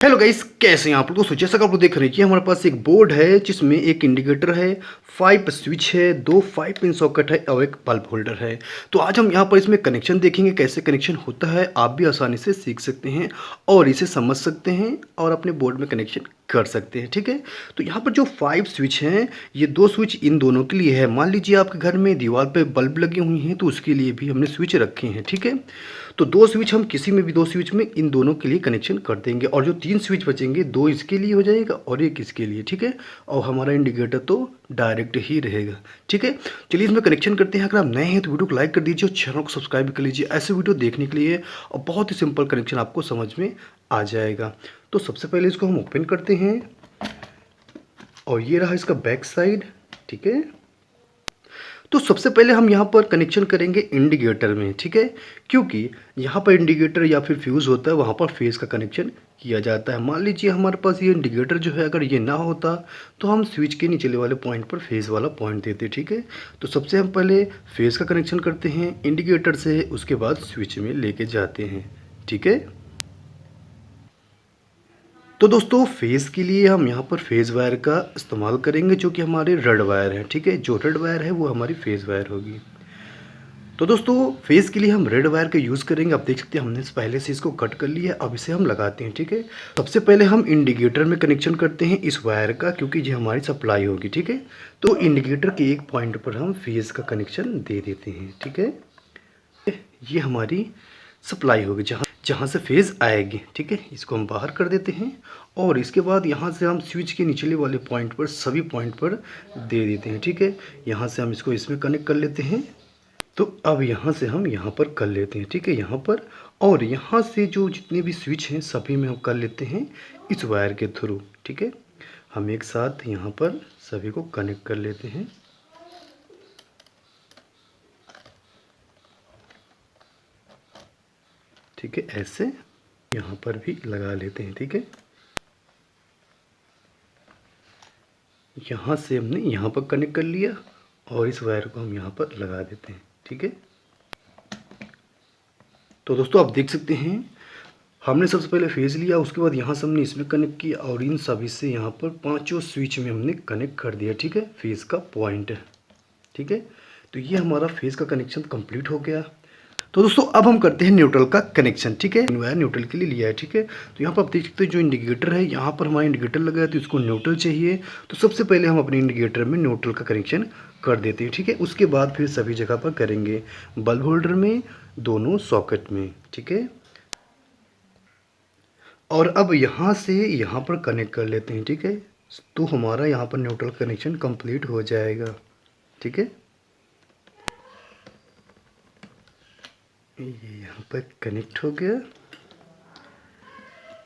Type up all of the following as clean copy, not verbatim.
Hello guys, कैसे हैं आप लोग। तो जैसा कि आप लोग देख रहे हैं कि हमारे पास एक बोर्ड है जिसमें एक इंडिकेटर है, 5 स्विच है, 2 5 पिन सॉकेट है और एक बल्ब होल्डर है। तो आज हम यहाँ पर इसमें कनेक्शन देखेंगे, कैसे कनेक्शन होता है। आप भी आसानी से सीख सकते हैं और इसे समझ सकते हैं और अपने बोर्ड में कनेक्शन कर सकते हैं। ठीक है, तो यहाँ पर जो 5 स्विच हैं, ये 2 स्विच इन दोनों के लिए है। मान लीजिए आपके घर में दीवार पे बल्ब लगी हुई हैं तो उसके लिए भी हमने स्विच रखे हैं। ठीक है, तो 2 स्विच हम किसी में भी 2 स्विच में इन दोनों के लिए कनेक्शन कर देंगे और जो 3 स्विच बचेंगे, 2 इसके लिए हो जाएगा और एक इसके लिए। ठीक है, और हमारा इंडिकेटर तो डायरेक्ट ही रहेगा। ठीक है, चलिए इसमें कनेक्शन करते हैं। अगर आप नए हैं तो वीडियो को लाइक कर दीजिए और चैनल को सब्सक्राइब कर लीजिए ऐसे वीडियो देखने के लिए, और बहुत ही सिंपल कनेक्शन आपको समझ में आ जाएगा। तो सबसे पहले इसको हम ओपन करते हैं और ये रहा इसका बैक साइड। ठीक है, तो सबसे पहले हम यहाँ पर कनेक्शन करेंगे इंडिकेटर में। ठीक है, क्योंकि यहाँ पर इंडिकेटर या फिर फ्यूज़ होता है, वहाँ पर फेस का कनेक्शन किया जाता है। मान लीजिए हमारे पास ये इंडिकेटर जो है, अगर ये ना होता तो हम स्विच के निचले वाले पॉइंट पर फेस वाला पॉइंट देते। ठीक है, तो सबसे हम पहले फेस का कनेक्शन करते हैं इंडिकेटर से, उसके बाद स्विच में लेके जाते हैं। ठीक है, तो दोस्तों फेज़ के लिए हम यहाँ पर फेज़ वायर का इस्तेमाल करेंगे, जो कि हमारे रेड वायर है। ठीक है, जो रेड वायर है वो हमारी फेज़ वायर होगी। तो दोस्तों फेज़ के लिए हम रेड वायर का यूज़ करेंगे। आप देख सकते हैं हमने पहले से इसको कट कर लिया है, अब इसे हम लगाते हैं। ठीक है, सबसे पहले हम इंडिकेटर में कनेक्शन करते हैं इस वायर का, क्योंकि ये हमारी सप्लाई होगी। ठीक है, तो इंडिकेटर के एक पॉइंट पर हम फेज़ का कनेक्शन दे देते हैं। ठीक है, ये हमारी सप्लाई होगी जहाँ जहाँ से फेज़ आएगी। ठीक है, इसको हम बाहर कर देते हैं और इसके बाद यहाँ से हम स्विच के निचले वाले पॉइंट पर, सभी पॉइंट पर दे देते हैं। ठीक है, यहाँ से हम इसको इसमें कनेक्ट कर लेते हैं। तो अब यहाँ से हम यहाँ पर कर लेते हैं। ठीक है, यहाँ पर, और यहाँ से जो जितने भी स्विच हैं सभी में हम कर लेते हैं इस वायर के थ्रू। ठीक है, हम एक साथ यहाँ पर सभी को कनेक्ट कर लेते हैं। ठीक है, ऐसे यहाँ पर भी लगा लेते हैं। ठीक है, यहाँ से हमने यहाँ पर कनेक्ट कर लिया और इस वायर को हम यहाँ पर लगा देते हैं। ठीक है, तो दोस्तों आप देख सकते हैं हमने सबसे पहले फेज़ लिया, उसके बाद यहाँ से हमने इसमें कनेक्ट किया और इन सभी से यहाँ पर पांचों स्विच में हमने कनेक्ट कर दिया। ठीक है, फेज़ का पॉइंट है। ठीक है, तो ये हमारा फेज़ का कनेक्शन कंप्लीट हो गया। तो दोस्तों अब हम करते हैं न्यूट्रल का कनेक्शन। ठीक है, वायर न्यूट्रल के लिए लिया है। ठीक है, तो यहाँ पर आप देख सकते हैं जो इंडिकेटर है, यहाँ पर हमारा इंडिकेटर लगा है तो इसको न्यूट्रल चाहिए। तो सबसे पहले हम अपने इंडिकेटर में न्यूट्रल का कनेक्शन कर देते हैं। ठीक है, उसके बाद फिर सभी जगह पर करेंगे, बल्ब होल्डर में, दोनों सॉकेट में। ठीक है, और अब यहाँ से यहाँ पर कनेक्ट कर लेते हैं। ठीक है, तो हमारा यहाँ पर न्यूट्रल कनेक्शन कंप्लीट हो जाएगा। ठीक है, ये यहाँ पर कनेक्ट हो गया,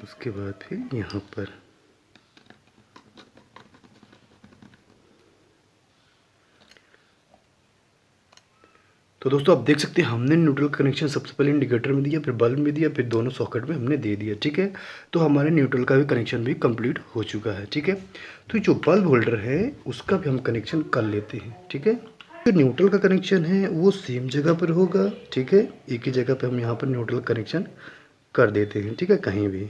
उसके बाद फिर यहाँ पर। तो दोस्तों आप देख सकते हैं हमने न्यूट्रल कनेक्शन सबसे पहले इंडिकेटर में दिया, फिर बल्ब में दिया, फिर दोनों सॉकेट में हमने दे दिया। ठीक है, तो हमारे न्यूट्रल का भी कनेक्शन भी कंप्लीट हो चुका है। ठीक है, तो जो बल्ब होल्डर है उसका भी हम कनेक्शन कर लेते हैं। ठीक है, जो न्यूट्रल का कनेक्शन है वो सेम जगह पर होगा। ठीक है, एक ही जगह पर हम यहाँ पर न्यूट्रल कनेक्शन कर देते हैं। ठीक है, कहीं भी।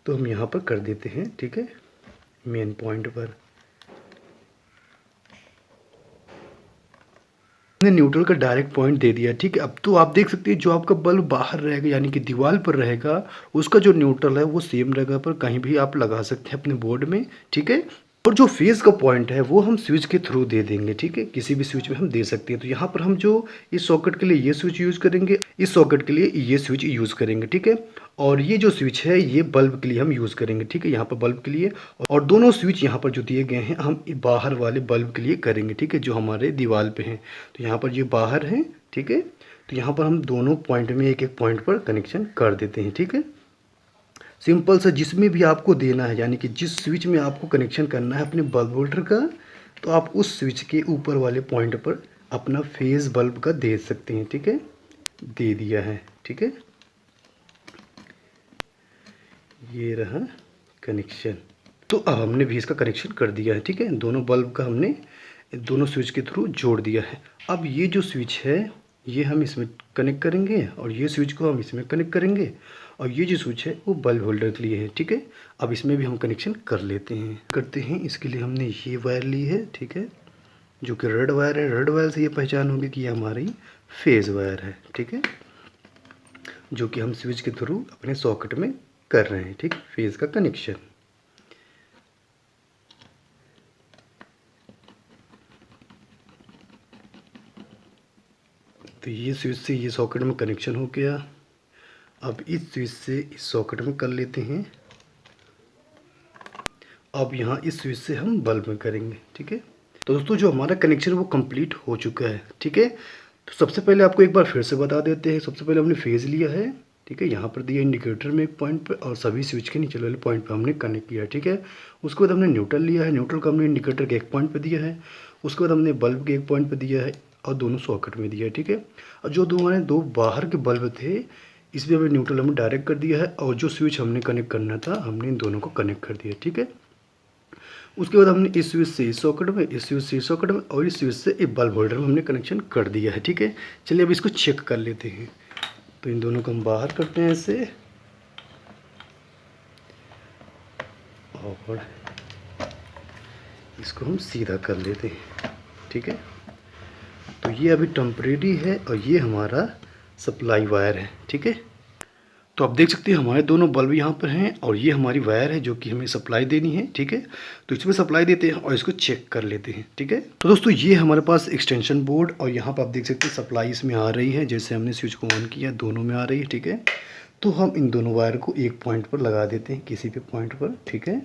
तो हम यहाँ पर कर देते हैं। ठीक है, मेन पॉइंट पर हमने न्यूट्रल का डायरेक्ट पॉइंट दे दिया। ठीक है, अब तो आप देख सकते हैं जो आपका बल्ब बाहर रहेगा, यानी कि दीवार पर रहेगा, उसका जो न्यूट्रल है वो सेम जगह पर कहीं भी आप लगा सकते हैं अपने बोर्ड में। ठीक है, और जो फेज़ का पॉइंट है वो हम स्विच के थ्रू दे देंगे। ठीक है, किसी भी स्विच में हम दे सकते हैं। तो यहाँ पर हम जो इस सॉकेट के लिए ये स्विच यूज़ करेंगे, इस सॉकेट के लिए ये स्विच यूज़ करेंगे। ठीक है, और ये जो स्विच है ये बल्ब के लिए हम यूज़ करेंगे। ठीक है, यहाँ पर बल्ब के लिए, और दोनों स्विच यहाँ पर जो दिए गए हैं हम बाहर वाले बल्ब के लिए करेंगे। ठीक है, जो हमारे दीवार पे हैं, तो यहाँ पर ये बाहर हैं। ठीक है, तो यहाँ पर हम दोनों पॉइंट में एक एक पॉइंट पर कनेक्शन कर देते हैं। ठीक है, सिंपल सा, जिसमें भी आपको देना है, यानी कि जिस स्विच में आपको कनेक्शन करना है अपने बल्ब होल्डर का, तो आप उस स्विच के ऊपर वाले पॉइंट पर अपना फेज़ बल्ब का दे सकते हैं। ठीक है, दे दिया है। ठीक है, ये रहा कनेक्शन। तो अब हमने भी इसका कनेक्शन कर दिया है। ठीक है, दोनों बल्ब का हमने दोनों स्विच के थ्रू जोड़ दिया है। अब ये जो स्विच है ये हम इसमें कनेक्ट करेंगे और ये स्विच को हम इसमें कनेक्ट करेंगे और ये जो स्विच है वो बल्ब होल्डर के लिए है। ठीक है, अब इसमें भी हम कनेक्शन कर लेते हैं। इसके लिए हमने ये वायर ली है, ठीक है, जो कि रेड वायर है। रेड वायर से ये पहचान होगी कि ये हमारी फेज़ वायर है, ठीक है, जो कि हम स्विच के थ्रू अपने सॉकेट में कर रहे हैं, ठीक, फेज़ का कनेक्शन। तो ये स्विच से ये सॉकेट में कनेक्शन हो गया। अब इस स्विच से इस सॉकेट में कर लेते हैं। अब यहाँ इस स्विच से हम बल्ब में करेंगे, ठीक है। तो दोस्तों जो हमारा कनेक्शन वो कंप्लीट हो चुका है, ठीक है। तो सबसे पहले आपको एक बार फिर से बता देते हैं। सबसे पहले हमने फेज़ लिया है, ठीक है, यहाँ पर दिया इंडिकेटर में एक पॉइंट पे और सभी स्विच के नीचे वाले पॉइंट पे हमने कनेक्ट किया, ठीक है। उसके बाद हमने न्यूट्रल लिया है, न्यूट्रल को हमने इंडिकेटर के एक पॉइंट पे दिया है। उसके बाद हमने बल्ब के एक पॉइंट पे दिया है और दोनों सॉकेट में दिया है, ठीक है। और जो हमारे दो बाहर के बल्ब थे इसमें हमें न्यूट्रल हमने डायरेक्ट कर दिया है और जो स्विच हमने कनेक्ट करना था हमने इन दोनों को कनेक्ट कर दिया, ठीक है। उसके बाद हमने इस स्विच से इस सॉकेट में, इस स्विच से इस सॉकेट में और इस स्विच से एक बल्ब होल्डर में हमने कनेक्शन कर दिया है, ठीक है। चलिए अब इसको चेक कर लेते हैं। तो इन दोनों को हम बाहर करते हैं ऐसे और इसको हम सीधा कर लेते हैं, ठीक है। तो ये अभी टेम्परेरी है और ये हमारा सप्लाई वायर है, ठीक है। तो आप देख सकते हैं हमारे दोनों बल्ब यहाँ पर हैं और ये हमारी वायर है जो कि हमें सप्लाई देनी है, ठीक है। तो इसमें सप्लाई देते हैं और इसको चेक कर लेते हैं, ठीक है। तो दोस्तों ये हमारे पास एक्सटेंशन बोर्ड और यहाँ पर आप देख सकते हैं सप्लाई इसमें आ रही है। जैसे हमने स्विच को ऑन किया दोनों में आ रही है, ठीक है। तो हम इन दोनों वायर को एक पॉइंट पर लगा देते हैं, किसी भी पॉइंट पर, ठीक है,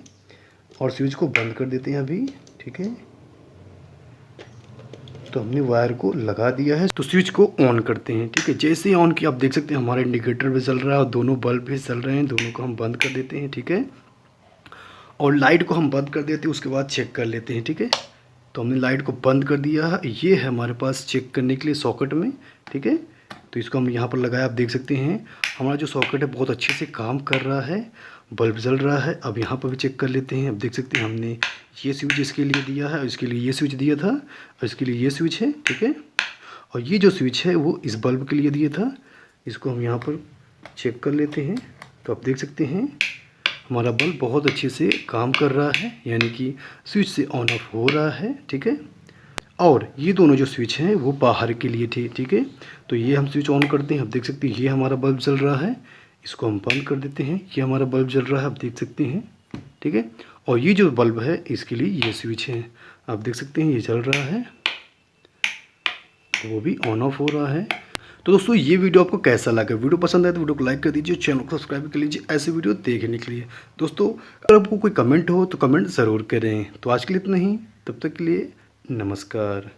और स्विच को बंद कर देते हैं अभी, ठीक है। तो हमने वायर को लगा दिया है। तो स्विच को ऑन करते हैं, ठीक है। जैसे ही ऑन किया आप देख सकते हैं हमारा इंडिकेटर भी चल रहा है और दोनों बल्ब भी चल रहे हैं। दोनों को हम बंद कर देते हैं, ठीक है, और लाइट को हम बंद कर देते हैं। उसके बाद चेक कर लेते हैं, ठीक है। तो हमने लाइट को बंद कर दिया है। ये है हमारे पास चेक करने के लिए सॉकेट में, ठीक है। तो इसको हम यहाँ पर लगाया। आप देख सकते हैं हमारा जो सॉकेट है बहुत अच्छे से काम कर रहा है, बल्ब जल रहा है। अब यहाँ पर भी चेक कर लेते हैं। अब देख सकते हैं हमने ये स्विच इसके लिए दिया है और इसके लिए ये स्विच दिया था और इसके लिए ये स्विच है, ठीक है। और ये जो स्विच है वो इस बल्ब के लिए दिया था। इसको हम यहाँ पर चेक कर लेते हैं। तो आप देख सकते हैं हमारा बल्ब बहुत अच्छे से काम कर रहा है, यानी कि स्विच से ऑन ऑफ हो रहा है, ठीक है। और ये दोनों जो स्विच हैं वो बाहर के लिए थे, ठीक है। तो ये हम स्विच ऑन करते हैं। आप देख सकते हैं ये हमारा बल्ब जल रहा है। इसको हम बंद कर देते हैं। ये हमारा बल्ब जल रहा है, आप देख सकते हैं, ठीक है। और ये जो बल्ब है इसके लिए ये स्विच है, आप देख सकते हैं ये जल रहा है, वो भी ऑन ऑफ हो रहा है। तो दोस्तों ये वीडियो आपको कैसा लगा? वीडियो पसंद आए तो वीडियो को लाइक कर दीजिए, चैनल को सब्सक्राइब कर लीजिए ऐसे वीडियो देखने के लिए। दोस्तों अगर आपको कोई कमेंट हो तो कमेंट ज़रूर करें। तो आज के लिए इतना ही, तब तक के लिए नमस्कार।